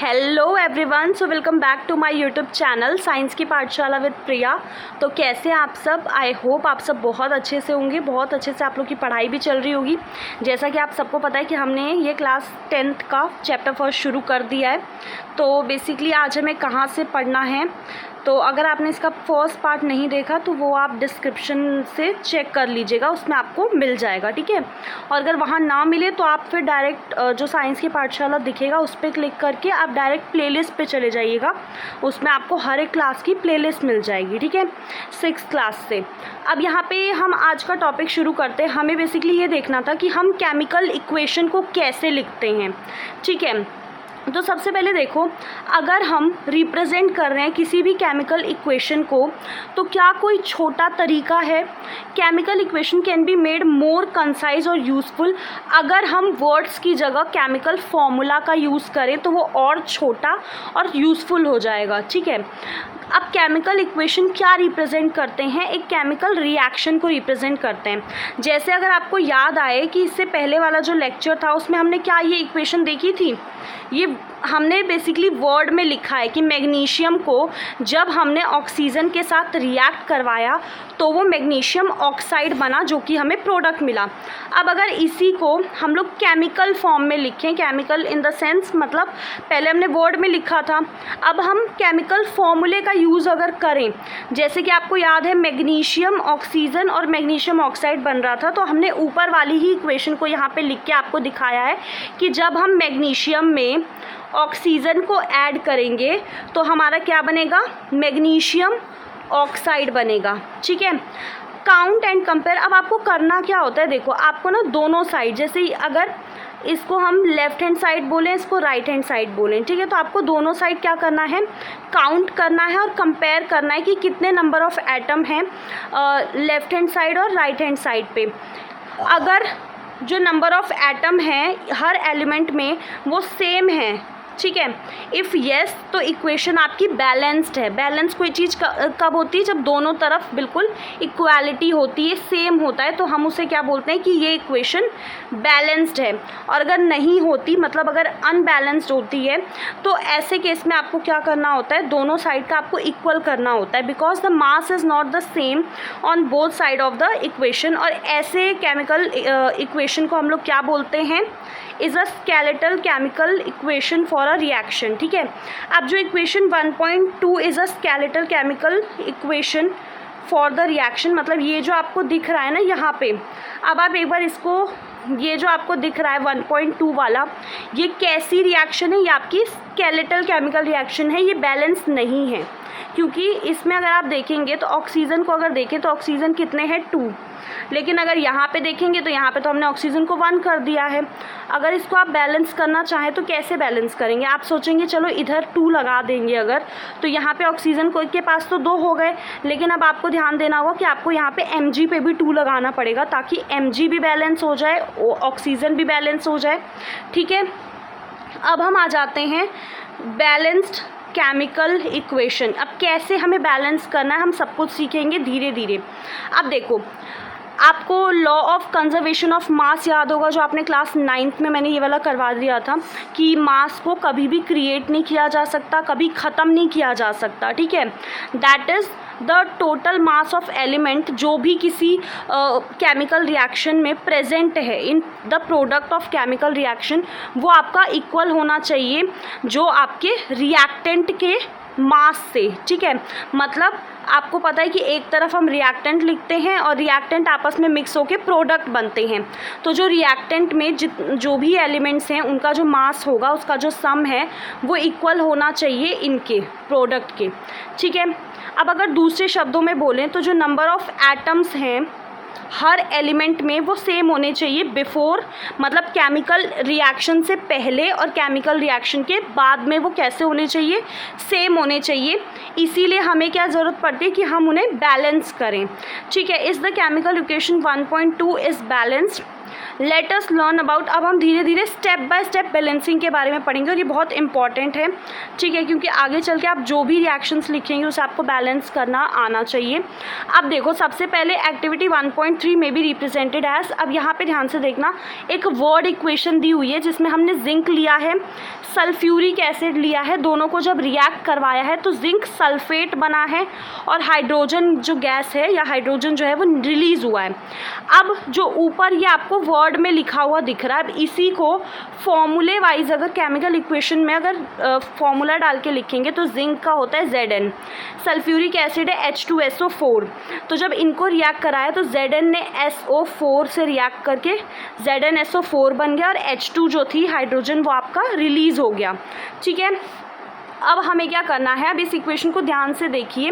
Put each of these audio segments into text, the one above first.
Hello everyone, so welcome back to my YouTube channel science की पाठशाला with प्रिया। तो कैसे हैं आप सब? आई होप आप सब बहुत अच्छे से होंगे, बहुत अच्छे से आप लोग की पढ़ाई भी चल रही होगी। जैसा कि आप सबको पता है कि हमने ये क्लास 10th का चैप्टर फर्स्ट शुरू कर दिया है। तो बेसिकली आज हमें कहाँ से पढ़ना है, तो अगर आपने इसका फर्स्ट पार्ट नहीं देखा तो वो आप डिस्क्रिप्शन से चेक कर लीजिएगा, उसमें आपको मिल जाएगा, ठीक है। और अगर वहाँ ना मिले तो आप फिर डायरेक्ट जो साइंस की पाठशाला दिखेगा उस पर क्लिक करके आप डायरेक्ट प्लेलिस्ट पे चले जाइएगा, उसमें आपको हर एक क्लास की प्लेलिस्ट मिल जाएगी, ठीक है, 6th क्लास से। अब यहाँ पे हम आज का टॉपिक शुरू करते हैं। हमें बेसिकली ये देखना था कि हम केमिकल इक्वेशन को कैसे लिखते हैं, ठीक है। तो सबसे पहले देखो, अगर हम रिप्रेजेंट कर रहे हैं किसी भी केमिकल इक्वेशन को, तो क्या कोई छोटा तरीका है? Chemical equation can be made more concise और यूज़फुल। अगर हम वर्ड्स की जगह केमिकल फॉर्मूला का यूज़ करें तो वो और छोटा और यूज़फुल हो जाएगा, ठीक है। अब केमिकल इक्वेशन क्या रिप्रेजेंट करते हैं? एक केमिकल रिएक्शन को रिप्रेजेंट करते हैं। जैसे अगर आपको याद आए कि इससे पहले वाला जो लेक्चर था उसमें हमने क्या ये इक्वेशन देखी थी, ये हमने बेसिकली वर्ड में लिखा है कि मैग्नीशियम को जब हमने ऑक्सीजन के साथ रिएक्ट करवाया तो वो मैग्नीशियम ऑक्साइड बना, जो कि हमें प्रोडक्ट मिला। अब अगर इसी को हम लोग केमिकल फॉर्म में लिखें, केमिकल इन द सेंस मतलब पहले हमने वर्ड में लिखा था, अब हम केमिकल फॉर्मूले का यूज़ अगर करें, जैसे कि आपको याद है मैग्नीशियम ऑक्सीजन और मैग्नीशियम ऑक्साइड बन रहा था, तो हमने ऊपर वाली ही इक्वेशन को यहाँ पे लिख के आपको दिखाया है कि जब हम मैग्नीशियम में ऑक्सीजन को ऐड करेंगे तो हमारा क्या बनेगा? मैग्नीशियम ऑक्साइड बनेगा, ठीक है। Count and compare. अब आपको करना क्या होता है, देखो आपको ना दोनों साइड, जैसे अगर इसको हम लेफ़्ट हैंड साइड बोलें, इसको राइट हैंड साइड बोलें, ठीक है, तो आपको दोनों साइड क्या करना है? काउंट करना है और कंपेयर करना है कि कितने नंबर ऑफ़ एटम हैं लेफ़्ट हैंड साइड और राइट हैंड साइड पे। अगर जो नंबर ऑफ़ एटम हैं हर एलिमेंट में वो सेम है, ठीक है, इफ़ येस तो इक्वेशन आपकी बैलेंस्ड है। बैलेंस कोई चीज़ कब होती है? जब दोनों तरफ बिल्कुल इक्वालिटी होती है, सेम होता है, तो हम उसे क्या बोलते हैं कि ये इक्वेशन बैलेंस्ड है। और अगर नहीं होती, मतलब अगर अनबैलेंस्ड होती है, तो ऐसे केस में आपको क्या करना होता है? दोनों साइड का आपको इक्वल करना होता है, because the mass is not the same on both side of the equation. और ऐसे केमिकल इक्वेशन को हम लोग क्या बोलते हैं? Is a skeletal chemical equation for a reaction, ठीक है। अब जो equation 1.2 is a skeletal chemical equation for the reaction, मतलब ये जो आपको दिख रहा है ना यहाँ पे, अब आप एक बार इसको, ये जो आपको दिख रहा है 1.2 वाला, ये कैसी रिएक्शन है? ये आपकी स्केलेटल केमिकल रिएक्शन है, ये बैलेंस नहीं है, क्योंकि इसमें अगर आप देखेंगे तो ऑक्सीजन को अगर देखें तो ऑक्सीजन कितने हैं? 2, लेकिन अगर यहाँ पे देखेंगे तो यहाँ पे तो हमने ऑक्सीजन को 1 कर दिया है। अगर इसको आप बैलेंस करना चाहें तो कैसे बैलेंस करेंगे? आप सोचेंगे चलो इधर 2 लगा देंगे अगर, तो यहाँ पे ऑक्सीजन को के पास तो 2 हो गए, लेकिन अब आपको ध्यान देना होगा कि आपको यहाँ पे Mg पे भी 2 लगाना पड़ेगा, ताकि Mg भी बैलेंस हो जाए, ऑक्सीजन भी बैलेंस हो जाए, ठीक है। अब हम आ जाते हैं बैलेंस्ड केमिकल इक्वेशन। अब कैसे हमें बैलेंस करना है हम सब कुछ सीखेंगे धीरे धीरे। अब देखो, आपको law of conservation of mass याद होगा, जो आपने क्लास 9th में मैंने ये वाला करवा दिया था कि मास को कभी भी क्रिएट नहीं किया जा सकता, कभी ख़त्म नहीं किया जा सकता, ठीक है। That is the total mass of element जो भी किसी केमिकल रिएक्शन में प्रेजेंट है in the product of chemical reaction, वो आपका इक्वल होना चाहिए जो आपके रिएक्टेंट के मास से, ठीक है। मतलब आपको पता है कि एक तरफ हम रिएक्टेंट लिखते हैं और रिएक्टेंट आपस में मिक्स होकर प्रोडक्ट बनते हैं, तो जो रिएक्टेंट में जो भी एलिमेंट्स हैं उनका जो मास होगा, उसका जो सम है वो इक्वल होना चाहिए इनके प्रोडक्ट के, ठीक है। अब अगर दूसरे शब्दों में बोलें तो जो नंबर ऑफ़ एटम्स हैं हर एलिमेंट में वो सेम होने चाहिए बिफोर, मतलब केमिकल रिएक्शन से पहले और केमिकल रिएक्शन के बाद में वो कैसे होने चाहिए? सेम होने चाहिए। इसीलिए हमें क्या ज़रूरत पड़ती है कि हम उन्हें बैलेंस करें, ठीक है। इस the chemical equation 1.2 is balanced, let us learn about, अब हम धीरे धीरे स्टेप बाय स्टेप बैलेंसिंग के बारे में पढ़ेंगे और ये बहुत इंपॉर्टेंट है, ठीक है, क्योंकि आगे चल के आप जो भी रिएक्शंस लिखेंगे उसे आपको बैलेंस करना आना चाहिए। अब देखो सबसे पहले एक्टिविटी 1.3 में भी रिप्रेजेंटेड एज, अब यहाँ पे ध्यान से देखना, एक वर्ड इक्वेशन दी हुई है जिसमें हमने जिंक लिया है, सल्फ्यूरिक एसिड लिया है, दोनों को जब रिएक्ट करवाया है तो जिंक सल्फेट बना है और हाइड्रोजन जो गैस है या हाइड्रोजन जो है वो रिलीज़ हुआ है। अब जो ऊपर ये आपको वर्ड में लिखा हुआ दिख रहा है, अब इसी को फॉर्मूले वाइज अगर केमिकल इक्वेशन में अगर फॉर्मूला डाल के लिखेंगे तो जिंक का होता है Zn, सल्फ्यूरिक एसिड है H2SO4, तो जब इनको रिएक्ट कराया तो Zn ने SO4 से रिएक्ट करके ZnSO4 बन गया और H2 जो थी हाइड्रोजन वो आपका रिलीज़ हो गया, ठीक है। अब हमें क्या करना है, अब इस इक्वेशन को ध्यान से देखिए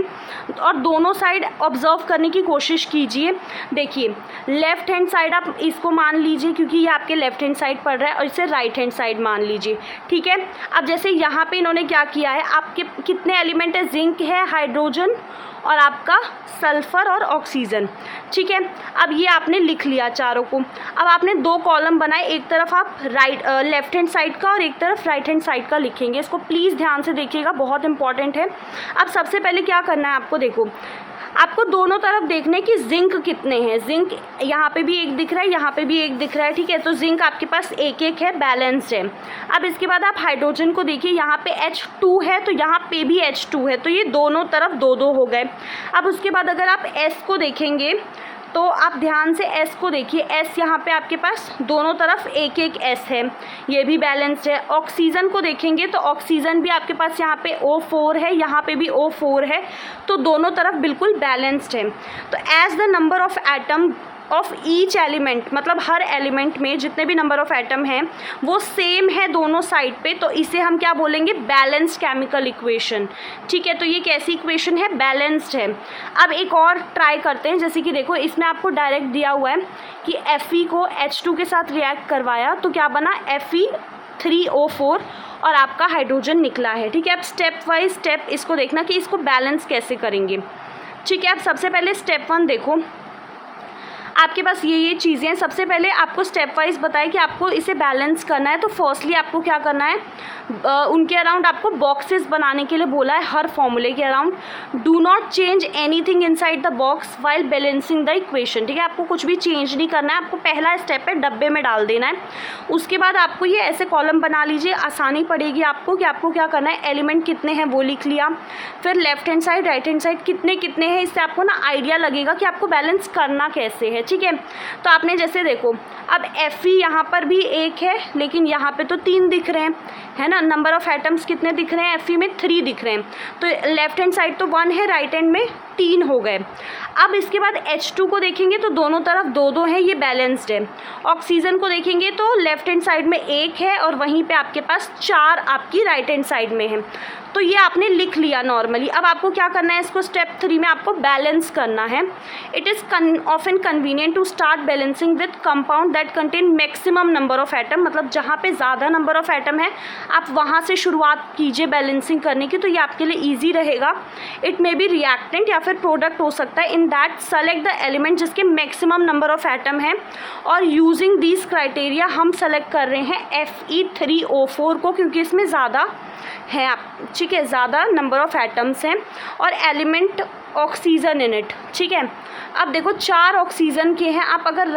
और दोनों साइड ऑब्जर्व करने की कोशिश कीजिए। देखिए लेफ़्ट हैंड साइड आप इसको मान लीजिए क्योंकि ये आपके लेफ़्ट हैंड साइड पड़ रहा है और इसे राइट हैंड साइड मान लीजिए, ठीक है। अब जैसे यहाँ पे इन्होंने क्या किया है, आपके कितने एलिमेंट है, जिंक है, हाइड्रोजन और आपका सल्फ़र और ऑक्सीजन, ठीक है। अब ये आपने लिख लिया चारों को। अब आपने दो कॉलम बनाए, एक तरफ आप लेफ़्ट हैंड साइड का और एक तरफ राइट हैंड साइड का लिखेंगे। इसको प्लीज़ ध्यान से देखिएगा, बहुत इंपॉर्टेंट है। अब सबसे पहले क्या करना है आपको, देखो आपको दोनों तरफ देखने कि जिंक कितने हैं, जिंक यहाँ पे भी एक दिख रहा है, यहाँ पे भी एक दिख रहा है, ठीक है, तो जिंक आपके पास एक एक है, बैलेंस्ड है। अब इसके बाद आप हाइड्रोजन को देखिए, यहाँ पे H2 है तो यहाँ पे भी H2 है, तो ये दोनों तरफ दो दो हो गए। अब उसके बाद अगर आप S को देखेंगे तो आप ध्यान से S को देखिए, S यहाँ पे आपके पास दोनों तरफ एक एक S है, ये भी बैलेंस्ड है। ऑक्सीजन को देखेंगे तो ऑक्सीजन भी आपके पास यहाँ पे O4 है, यहाँ पे भी O4 है, तो दोनों तरफ बिल्कुल बैलेंस्ड है। तो as the number of atom of each element, मतलब हर एलिमेंट में जितने भी नंबर ऑफ एटम हैं वो सेम है दोनों साइड पे, तो इसे हम क्या बोलेंगे, बैलेंस्ड केमिकल इक्वेशन, ठीक है। तो ये कैसी इक्वेशन है, बैलेंस्ड है। अब एक और ट्राई करते हैं, जैसे कि देखो इसमें आपको डायरेक्ट दिया हुआ है कि Fe को H2 के साथ रिएक्ट करवाया तो क्या बना, Fe3O4 और आपका हाइड्रोजन निकला है, ठीक है। अब स्टेप वाइज स्टेप इसको देखना कि इसको बैलेंस कैसे करेंगे, ठीक है। अब सबसे पहले स्टेप 1 देखो, आपके पास ये चीज़ें हैं। सबसे पहले आपको स्टेप वाइज बताएं कि आपको इसे बैलेंस करना है, तो फर्स्टली आपको क्या करना है, उनके अराउंड आपको बॉक्सेस बनाने के लिए बोला है, हर फॉर्मूले के around. Do not change anything inside the box while balancing the equation, ठीक है। आपको कुछ भी चेंज नहीं करना है, आपको पहला स्टेप है डब्बे में डाल देना है। उसके बाद आपको ये ऐसे कॉलम बना लीजिए, आसानी पड़ेगी आपको कि आपको क्या करना है, एलिमेंट कितने हैं वो लिख लिया, फिर left hand side right hand side कितने कितने हैं, इससे आपको ना आइडिया लगेगा कि आपको बैलेंस करना कैसे है, ठीक है। तो आपने जैसे देखो अब Fe यहाँ पर भी एक है लेकिन यहाँ पे तो 3 दिख रहे हैं, है ना। नंबर ऑफ एटम्स कितने दिख रहे हैं, Fe में 3 दिख रहे हैं, तो लेफ्ट हैंड साइड तो 1 है, राइट हैंड में 3 हो गए। अब इसके बाद H2 को देखेंगे तो दोनों तरफ 2-2 है, ये बैलेंस्ड है। ऑक्सीजन को देखेंगे तो लेफ्ट हैंड साइड में 1 है और वहीं पे आपके पास 4 आपकी राइट हैंड साइड में है, तो ये आपने लिख लिया नॉर्मली। अब आपको क्या करना है, इसको स्टेप 3 में आपको बैलेंस करना है। It is often convenient to start balancing with compound that contain maximum number of atom, मतलब जहाँ पे ज़्यादा नंबर ऑफ एटम है आप वहाँ से शुरुआत कीजिए बैलेंसिंग करने की, तो ये आपके लिए ईजी रहेगा। इट मे बी रिएक्टेंट या फिर प्रोडक्ट हो सकता है। In that select the element जिसके मैक्सिमम नंबर ऑफ एटम है, और यूजिंग दिस क्राइटेरिया हम सेलेक्ट कर रहे हैं Fe3O4 को, क्योंकि इसमें ज़्यादा है, आप ठीक है, ज़्यादा नंबर ऑफ एटम्स हैं और एलिमेंट ऑक्सीजन इन इट, ठीक है। अब देखो 4 ऑक्सीजन के हैं, आप अगर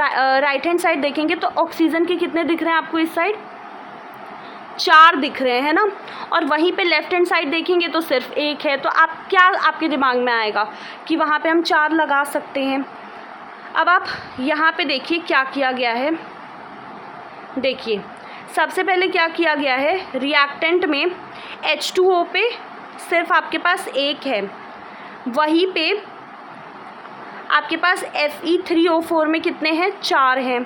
राइट हैंड साइड देखेंगे तो ऑक्सीजन के कितने दिख रहे हैं आपको, इस साइड 4 दिख रहे हैं ना, और वहीं पे लेफ्ट हैंड साइड देखेंगे तो सिर्फ 1 है। तो आप क्या आपके दिमाग में आएगा कि वहाँ पे हम 4 लगा सकते हैं। अब आप यहाँ पे देखिए क्या किया गया है, देखिए सबसे पहले क्या किया गया है, रिएक्टेंट में H2O पे सिर्फ आपके पास 1 है, वहीं पे आपके पास Fe3O4 में कितने हैं, 4 हैं,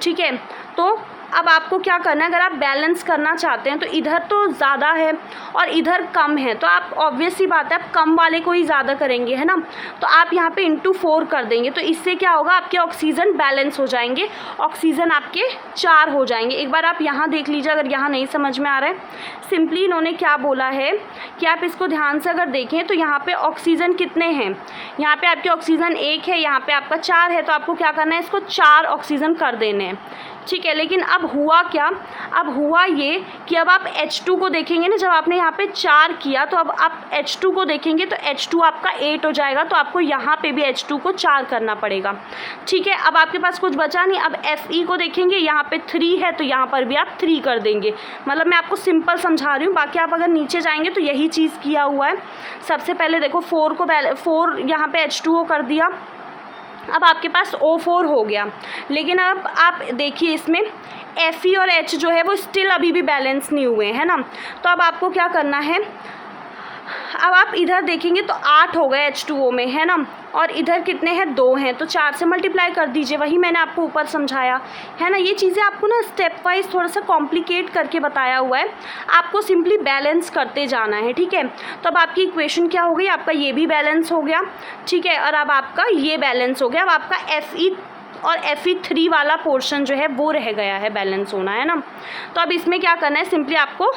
ठीक है। तो अब आपको क्या करना है, अगर आप बैलेंस करना चाहते हैं तो इधर तो ज़्यादा है और इधर कम है, तो आप ऑब्वियस सी बात है आप कम वाले को ही ज़्यादा करेंगे, है ना। तो आप यहाँ पे इंटू 4 कर देंगे, तो इससे क्या होगा, आपके ऑक्सीजन बैलेंस हो जाएंगे, ऑक्सीजन आपके 4 हो जाएंगे। एक बार आप यहाँ देख लीजिए, अगर यहाँ नहीं समझ में आ रहा है, सिंपली इन्होंने क्या बोला है कि आप इसको ध्यान से अगर देखें तो यहाँ पर ऑक्सीजन कितने हैं, यहाँ पर आपके ऑक्सीजन 1 है, यहाँ पर आपका 4 है, तो आपको क्या करना है, इसको 4 ऑक्सीजन कर देने हैं, ठीक है। लेकिन अब हुआ क्या, अब हुआ ये कि अब आप H2 को देखेंगे ना, जब आपने यहाँ पे 4 किया तो अब आप H2 को देखेंगे तो H2 आपका 8 हो जाएगा, तो आपको यहाँ पे भी H2 को 4 करना पड़ेगा। ठीक है, अब आपके पास कुछ बचा नहीं। अब Fe को देखेंगे, यहाँ पे 3 है तो यहाँ पर भी आप 3 कर देंगे। मतलब मैं आपको सिंपल समझा रही हूँ, बाकी आप अगर नीचे जाएंगे तो यही चीज़ किया हुआ है। सबसे पहले देखो 4 यहाँ पे H2O कर दिया, अब आपके पास O4 हो गया। लेकिन अब आप देखिए इसमें Fe और H जो है वो स्टिल अभी भी बैलेंस नहीं हुए हैं ना, तो अब आपको क्या करना है, अब आप इधर देखेंगे तो 8 हो गए H2O में, है ना, और इधर कितने हैं, 2 हैं, तो 4 से मल्टीप्लाई कर दीजिए। वही मैंने आपको ऊपर समझाया है ना। ये चीज़ें आपको ना स्टेप वाइज थोड़ा सा कॉम्प्लिकेट करके बताया हुआ है, आपको सिंपली बैलेंस करते जाना है। ठीक है, तो अब आपकी इक्वेशन क्या हो गई, आपका ये भी बैलेंस हो गया। ठीक है, और अब आपका ये बैलेंस हो गया। अब आपका Fe और Fe3 वाला पोर्शन जो है वो रह गया है बैलेंस होना, है ना। तो अब इसमें क्या करना है, सिंपली आपको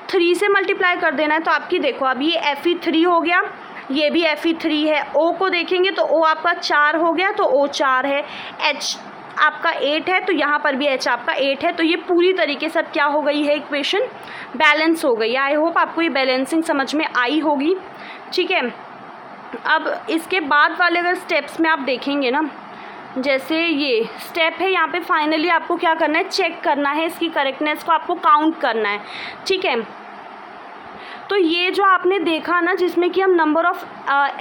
3 से मल्टीप्लाई कर देना है। तो आपकी देखो अब ये Fe3 हो गया, ये भी Fe3 है। O को देखेंगे तो O आपका 4 हो गया, तो O 4 है। H आपका 8 है, तो यहाँ पर भी H आपका 8 है। तो ये पूरी तरीके से क्या हो गई है, इक्वेशन बैलेंस हो गई है। आई होप आपको ये बैलेंसिंग समझ में आई होगी। ठीक है, अब इसके बाद वाले अगर स्टेप्स में आप देखेंगे ना, जैसे ये स्टेप है, यहाँ पे फाइनली आपको क्या करना है, चेक करना है इसकी करेक्टनेस को, आपको काउंट करना है। ठीक है, तो ये जो आपने देखा ना, जिसमें कि हम number of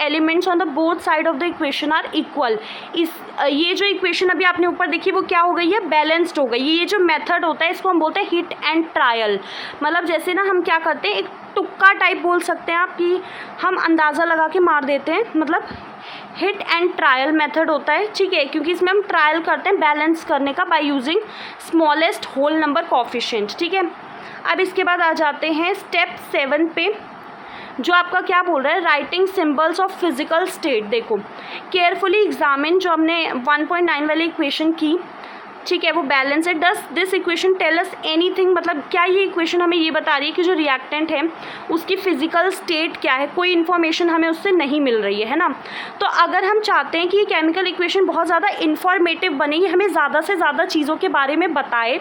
elements on the both side of the equation are equal, ये जो इक्वेशन अभी आपने ऊपर देखी वो क्या हो गई है, बैलेंस्ड हो गई। ये जो मेथड होता है इसको हम बोलते हैं हिट एंड ट्रायल। मतलब जैसे ना हम क्या करते हैं, एक तुक्का टाइप बोल सकते हैं आप, कि हम अंदाज़ा लगा के मार देते हैं, मतलब हिट एंड ट्रायल मेथड होता है। ठीक है, क्योंकि इसमें हम ट्रायल करते हैं बैलेंस करने का by using smallest whole number coefficient. ठीक है, अब इसके बाद आ जाते हैं स्टेप 7 पे, जो आपका क्या बोल रहा है, writing symbols of physical state. देखो केयरफुली एग्जामिन जो हमने 1.9 वाली इक्वेशन की, ठीक है, वो बैलेंस है। Does this equation tell us anything, मतलब क्या ये इक्वेशन हमें ये बता रही है कि जो रिएक्टेंट है उसकी फिजिकल स्टेट क्या है, कोई इन्फॉर्मेशन हमें उससे नहीं मिल रही है ना। तो अगर हम चाहते हैं कि ये केमिकल इक्वेशन बहुत ज़्यादा इन्फॉर्मेटिव बने, ये हमें ज़्यादा से ज़्यादा चीज़ों के बारे में बताए,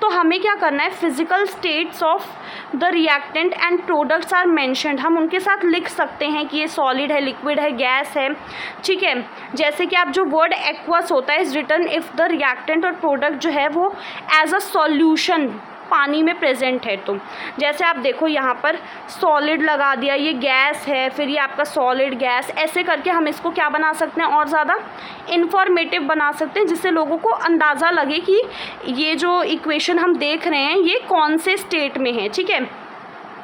तो हमें क्या करना है, physical states of the reactant and products are mentioned, हम उनके साथ लिख सकते हैं कि ये सॉलिड है, लिक्विड है, गैस है। ठीक है, जैसे कि आप जो वर्ड एक्वस होता है is written if the reactant और प्रोडक्ट जो है वो एज अ सॉल्यूशन पानी में प्रेजेंट है। तो जैसे आप देखो यहाँ पर सॉलिड लगा दिया, ये गैस है, फिर ये आपका सॉलिड गैस, ऐसे करके हम इसको क्या बना सकते हैं, और ज़्यादा इन्फॉर्मेटिव बना सकते हैं, जिससे लोगों को अंदाज़ा लगे कि ये जो इक्वेशन हम देख रहे हैं ये कौन से स्टेट में है। ठीक है,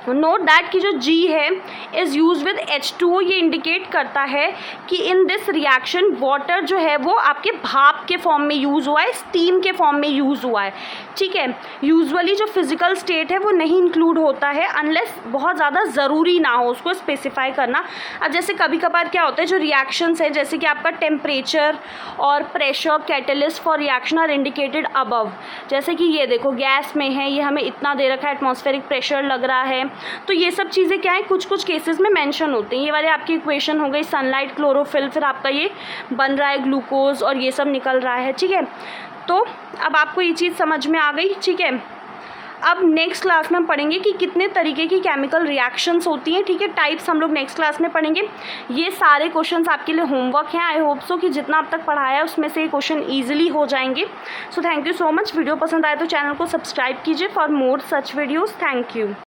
नोट दैट कि जो G है इज़ यूज विद H2O, ये इंडिकेट करता है कि इन दिस रिएक्शन वाटर जो है वो आपके भाप के फॉर्म में यूज़ हुआ है, स्टीम के फॉर्म में यूज़ हुआ है। ठीक है, यूजुअली जो फिजिकल स्टेट है वो नहीं इंक्लूड होता है अनलेस बहुत ज़्यादा ज़रूरी ना हो उसको स्पेसिफाई करना। अब जैसे कभी कभार क्या होता है, जो रिएक्शंस है जैसे कि आपका टेम्परेचर और pressure, catalyst for reaction are indicated above. जैसे कि ये देखो गैस में है, ये हमें इतना दे रखा है, एटमॉस्फेरिक प्रेशर लग रहा है, तो ये सब चीज़ें क्या है कुछ कुछ केसेस में मेंशन होते हैं। ये वाले आपकी इक्वेशन हो गई सनलाइट, क्लोरोफिल, फिर आपका ये बन रहा है ग्लूकोज और ये सब निकल रहा है। ठीक है, तो अब आपको ये चीज़ समझ में आ गई। ठीक है, अब नेक्स्ट क्लास में हम पढ़ेंगे कि कितने तरीके की केमिकल रिएक्शंस होती हैं। ठीक है, टाइप्स हम लोग नेक्स्ट क्लास में पढ़ेंगे। ये सारे क्वेश्चंस आपके लिए होमवर्क हैं। आई होप सो कि जितना अब तक पढ़ाया है उसमें से ये क्वेश्चन ईजिली हो जाएंगे। So thank you so much. Video पसंद आए तो चैनल को सब्सक्राइब कीजिए for more such videos. Thank you.